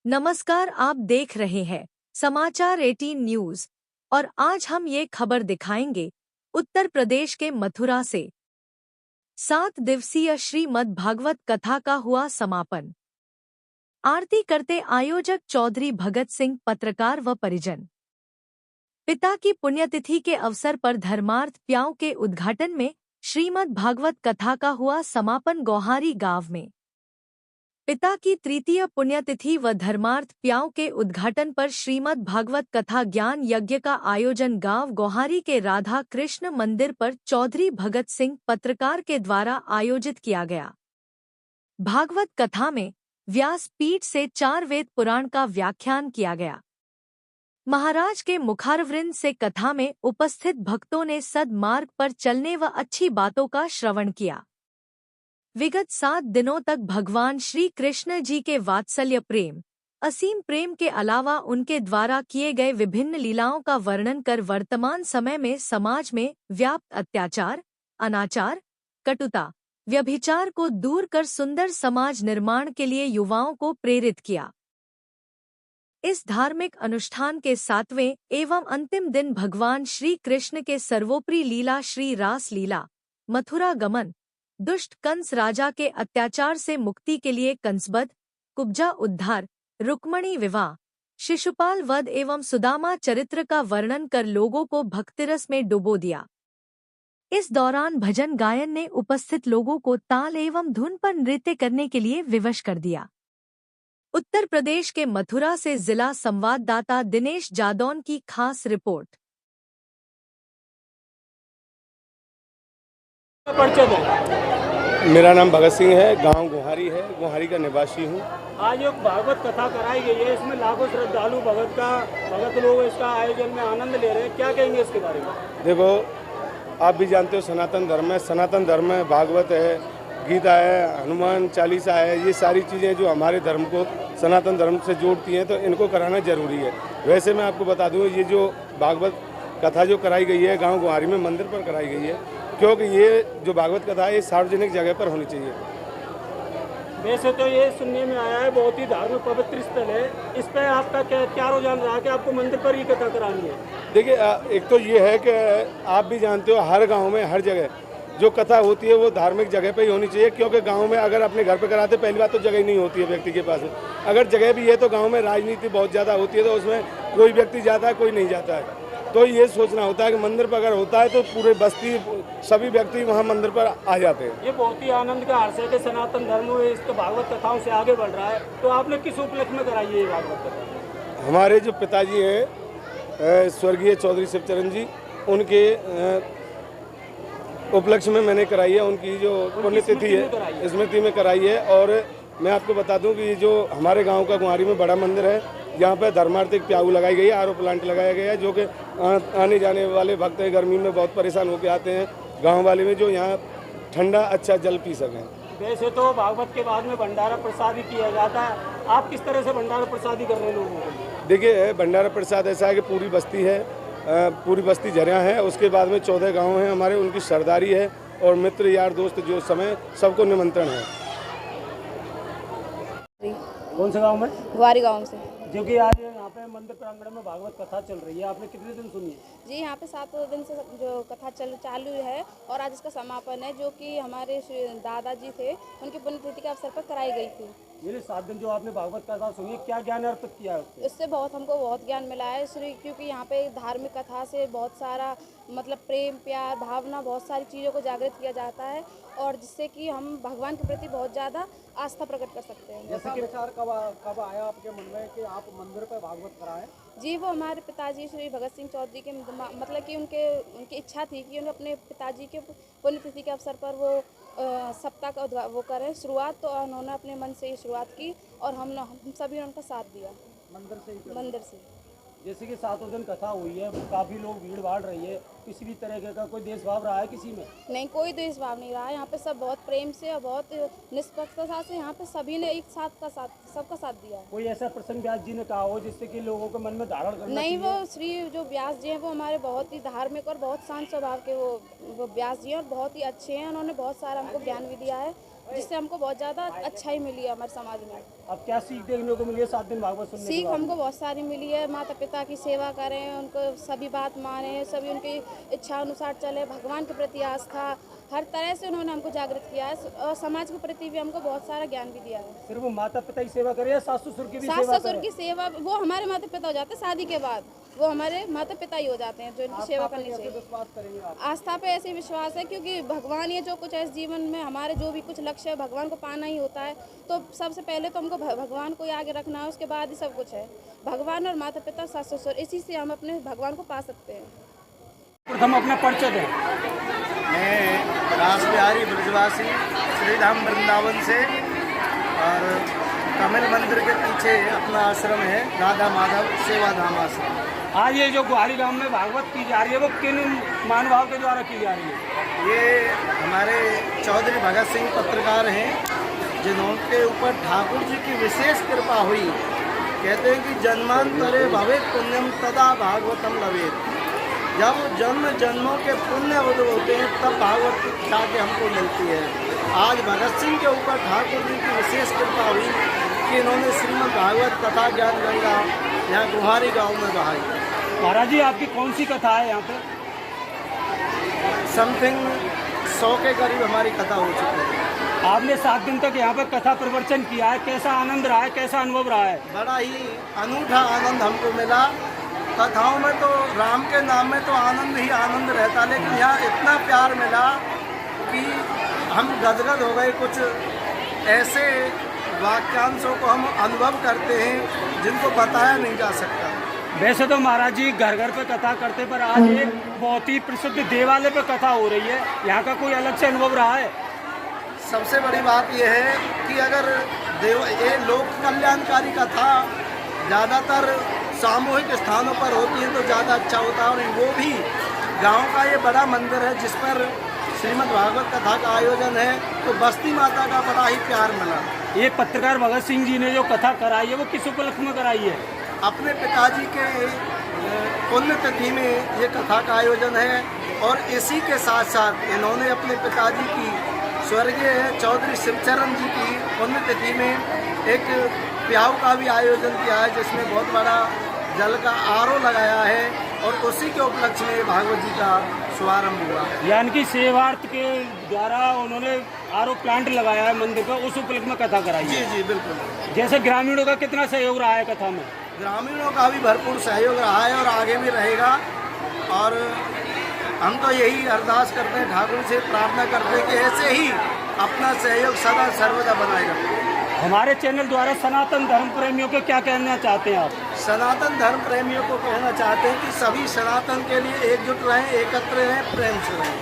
नमस्कार, आप देख रहे हैं समाचार 18 न्यूज और आज हम ये खबर दिखाएंगे उत्तर प्रदेश के मथुरा से 7 दिवसीय श्रीमद् भागवत कथा का हुआ समापन। आरती करते आयोजक चौधरी भगत सिंह, पत्रकार व परिजन। पिता की पुण्यतिथि के अवसर पर धर्मार्थ प्याऊ के उद्घाटन में श्रीमद् भागवत कथा का हुआ समापन गोहारी गांव में। पिता की तृतीय पुण्यतिथि व धर्मार्थ प्याऊ के उद्घाटन पर श्रीमद् भागवत कथा ज्ञान यज्ञ का आयोजन गांव गोहारी के राधा कृष्ण मंदिर पर चौधरी भगत सिंह, पत्रकार के द्वारा आयोजित किया गया। भागवत कथा में व्यास पीठ से 4 वेद पुराण का व्याख्यान किया गया। महाराज के मुखारवृंद से कथा में उपस्थित भक्तों ने सद्मार्ग पर चलने व अच्छी बातों का श्रवण किया। विगत 7 दिनों तक भगवान श्री कृष्ण जी के वात्सल्य प्रेम, असीम प्रेम के अलावा उनके द्वारा किए गए विभिन्न लीलाओं का वर्णन कर वर्तमान समय में समाज में व्याप्त अत्याचार, अनाचार, कटुता, व्यभिचार को दूर कर सुंदर समाज निर्माण के लिए युवाओं को प्रेरित किया। इस धार्मिक अनुष्ठान के 7वें एवं अंतिम दिन भगवान श्री कृष्ण के सर्वोपरि लीला श्री रास लीला, मथुरा गमन, दुष्ट कंस राजा के अत्याचार से मुक्ति के लिए कंसबध, कुब्जा उद्धार, रुक्मणी विवाह, शिशुपाल वध एवं सुदामा चरित्र का वर्णन कर लोगों को भक्तिरस में डुबो दिया। इस दौरान भजन गायन ने उपस्थित लोगों को ताल एवं धुन पर नृत्य करने के लिए विवश कर दिया। उत्तर प्रदेश के मथुरा से जिला संवाददाता दिनेश जादौन की खास रिपोर्ट। मेरा नाम भगत सिंह है, गांव गोहारी है, गोहारी का निवासी हूँ। आज एक भागवत कथा कराई गई है, इसमें लाखों श्रद्धालु भगत लोग इसका आयोजन में आनंद ले रहे हैं, क्या कहेंगे इसके बारे में? देखो, आप भी जानते हो सनातन धर्म है, सनातन धर्म में भागवत है, गीता है, हनुमान चालीसा है, ये सारी चीज़ें जो हमारे धर्म को सनातन धर्म से जोड़ती हैं, तो इनको कराना जरूरी है। वैसे मैं आपको बता दूँ, ये जो भागवत कथा जो कराई गई है गाँव गोहारी में मंदिर पर कराई गई है, क्योंकि ये जो भागवत कथा है ये सार्वजनिक जगह पर होनी चाहिए। वैसे तो ये सुनने में आया है बहुत ही धार्मिक पवित्र स्थल है, इस पर आपका क्या रुझान रहा कि आपको मंदिर पर ही कथा करानी है? देखिए, एक तो ये है कि आप भी जानते हो हर गांव में हर जगह जो कथा होती है वो धार्मिक जगह पे ही होनी चाहिए, क्योंकि गांव में अगर अपने घर पे कराते, पहली बात तो जगह नहीं होती है व्यक्ति के पास। अगर जगह भी है तो गाँव में राजनीति बहुत ज़्यादा होती है, तो उसमें कोई व्यक्ति जाता है, कोई नहीं जाता है। तो ये सोचना होता है कि मंदिर पर अगर होता है तो पूरे बस्ती सभी व्यक्ति वहाँ मंदिर पर आ जाते हैं। ये बहुत ही आनंद का हर्ष है कि सनातन धर्म इस भागवत कथाओं से आगे बढ़ रहा है। तो आपने किस उपलक्ष्य में कराई है ये भागवत कथा? हमारे जो पिताजी हैं स्वर्गीय चौधरी शिवचरण जी, उनके उपलक्ष्य में मैंने कराई है। उनकी जो पुण्यतिथि है स्मृति में कराई है। और मैं आपको बता दूं कि ये जो हमारे गांव का गोहारी में बड़ा मंदिर है, यहाँ पर धर्मार्थिक प्याऊ लगाई गई है, आरओ प्लांट लगाया गया है, जो कि आने जाने वाले भक्त गर्मी में बहुत परेशान होकर आते हैं गांव वाले में, जो यहाँ ठंडा अच्छा जल पी सकें। वैसे तो भागवत के बाद में भंडारा प्रसादी किया जाता है, आप किस तरह से भंडारा प्रसादी कर रहे हैं लोगों को? देखिए, भंडारा प्रसाद ऐसा है कि पूरी बस्ती है, पूरी बस्ती झरिया है, उसके बाद में 14 गाँव हैं हमारे, उनकी सरदारी है और मित्र यार दोस्त जो समय सबको निमंत्रण है। कौन से गांव में? गोहारी गांव से। जो कि आज यहाँ पे मंदिर प्रांगण में भागवत कथा चल रही है, आपने कितने दिन सुनी है? जी, यहाँ पे 7 दिन से जो कथा चालू है और आज इसका समापन है, जो कि हमारे दादाजी थे, उनकी पुण्यतिथि के अवसर पर कराई गई थी। ये 7 दिन जो आपने भागवत कथा सुनी, क्या ज्ञान अर्पित किया है? इससे हमको बहुत ज्ञान मिला है, क्योंकि यहाँ पे धार्मिक कथा से बहुत सारा मतलब प्रेम, प्यार, भावना, बहुत सारी चीज़ों को जागृत किया जाता है और जिससे कि हम भगवान के प्रति बहुत ज़्यादा आस्था प्रकट कर सकते हैं। जैसे कि विचार कब आया आपके मन में कि आप मंदिर पर भागवत कराएं? जी, वो हमारे पिताजी श्री भगत सिंह चौधरी के मतलब कि उनकी इच्छा थी कि उन्हें अपने पिताजी के पुण्यतिथि के अवसर पर वो सप्ताह का वो करें शुरुआत, तो उन्होंने अपने मन से ही शुरुआत की और हम सभी ने उनका साथ दिया मंदिर से। जैसे कि 7 दिन कथा हुई है, काफ़ी लोग भीड़ भाड़ रही है, किसी भी तरह का कोई देशभाव रहा है किसी में? नहीं, कोई देशभाव नहीं रहा है। यहाँ पे सब बहुत प्रेम से और बहुत निष्पक्षता से यहाँ पे सभी ने एक सबका साथ दिया। कोई ऐसा प्रसंग व्यास जी ने कहा हो जिससे कि लोगों के मन में धारण करना? नहीं, वो श्री जो व्यास जी हैं वो हमारे बहुत ही धार्मिक और बहुत शांत स्वभाव के वो व्यास जी हैं और बहुत ही अच्छे हैं। उन्होंने बहुत सारा हमको ज्ञान भी दिया है जिससे हमको बहुत ज़्यादा अच्छाई मिली है हमारे समाज में। अब क्या सीख देखने को मिली है 7 दिन भागवत सुनने के सीख बाद? हमको बहुत सारी मिली है। माता पिता की सेवा करें, उनको सभी बात मानें, सभी उनकी इच्छा अनुसार चले, भगवान के प्रति आस्था, हर तरह से उन्होंने हमको जागृत किया है और समाज के प्रति भी हमको बहुत सारा ज्ञान भी दिया है। सिर्फ वो माता पिता की सेवा करे या सास ससुर की भी सास सेवा ससुर करे? की सेवा वो हमारे माता पिता हो जाते हैं, शादी के बाद वो हमारे माता पिता ही हो जाते हैं जो इनकी सेवा करनी कैसे चाहिए। विश्वास करेंगे आप? आस्था पे ऐसे विश्वास है क्योंकि भगवान ये जो कुछ है इस जीवन में हमारे जो भी कुछ लक्ष्य है भगवान को पाना ही होता है। तो सबसे पहले तो हमको भगवान को ही आगे रखना है, उसके बाद ही सब कुछ है। भगवान और माता पिता सास ससुर, इसी से हम अपने भगवान को पा सकते हैं। प्रथम अपना परिचय दें। मैं रास बिहारी ब्रजवासी श्रीधाम वृंदावन से, और तमिल मंदिर के पीछे अपना आश्रम है राधा माधव सेवा धाम आश्रम। आज ये जो गुहारी गांव में भागवत की जा रही है वो किन महानुभाव के द्वारा की जा रही है? ये हमारे चौधरी भगत सिंह पत्रकार हैं जिनके ऊपर ठाकुर जी की विशेष कृपा हुई। कहते हैं कि जन्मांतरे भवेत् पुण्यम तदा भागवतम लवेत्। जब जन्म जन्मों के पुण्य उदय होते हैं तब भागवत की ख्याति हमको मिलती है। आज भगत सिंह के ऊपर ठाकुर जी की विशेष कृपा हुई कि इन्होंने श्रीमद् भागवत कथा ज्ञान गंगा यहाँ गुहारी गांव में बहाई। महाराज जी आपकी कौन सी कथा है यहाँ पे? समथिंग 100 के करीब हमारी कथा हो चुकी है। आपने 7 दिन तक यहाँ पे कथा प्रवचन किया है, कैसा आनंद रहा है, कैसा अनुभव रहा है? बड़ा ही अनूठा आनंद हमको मिला। कथाओं में तो राम के नाम में तो आनंद ही आनंद रहता, लेकिन यहाँ इतना प्यार मिला कि हम गदगद हो गए। कुछ ऐसे वाक्यांशों को हम अनुभव करते हैं जिनको बताया नहीं जा सकता। वैसे तो महाराज जी घर घर पे कथा करते, पर आज एक बहुत ही प्रसिद्ध देवालय पे कथा हो रही है, यहाँ का कोई अलग से अनुभव रहा है? सबसे बड़ी बात यह है कि अगर ये लोक कल्याणकारी कथा ज़्यादातर सामूहिक स्थानों पर होती है तो ज़्यादा अच्छा होता है, और वो भी गांव का ये बड़ा मंदिर है जिस पर श्रीमद् भागवत कथा का आयोजन है, तो बस्ती माता का बड़ा ही प्यार मिला। ये पत्रकार भगत सिंह जी ने जो कथा कराई है वो किस उपलक्ष्य में कराई है? अपने पिताजी के पुण्यतिथि में ये कथा का आयोजन है, और इसी के साथ साथ इन्होंने अपने पिताजी की स्वर्गीय चौधरी शिवचरण जी की पुण्यतिथि में एक प्याऊ का भी आयोजन किया है जिसमें बहुत बड़ा जल का आरओ लगाया है, और उसी के उपलक्ष्य में भागवत जी का शुभारंभ हुआ है। यानी कि सेवार्थ के द्वारा उन्होंने आरओ प्लांट लगाया है मंदिर का, उस उपलक्ष्य में कथा कराई है। जी जी बिल्कुल। जैसे ग्रामीणों का कितना सहयोग रहा है कथा में? ग्रामीणों का भी भरपूर सहयोग रहा है और आगे भी रहेगा, और हम तो यही अरदास करते हैं, ठाकुर से प्रार्थना करते हैं कि ऐसे ही अपना सहयोग सदा सर्वदा बनाए रखें। हमारे चैनल द्वारा सनातन धर्म प्रेमियों को क्या कहना चाहते हैं आप? सनातन धर्म प्रेमियों को कहना चाहते हैं कि सभी सनातन के लिए एकजुट रहें, एकत्र रहें, प्रेम से रहें।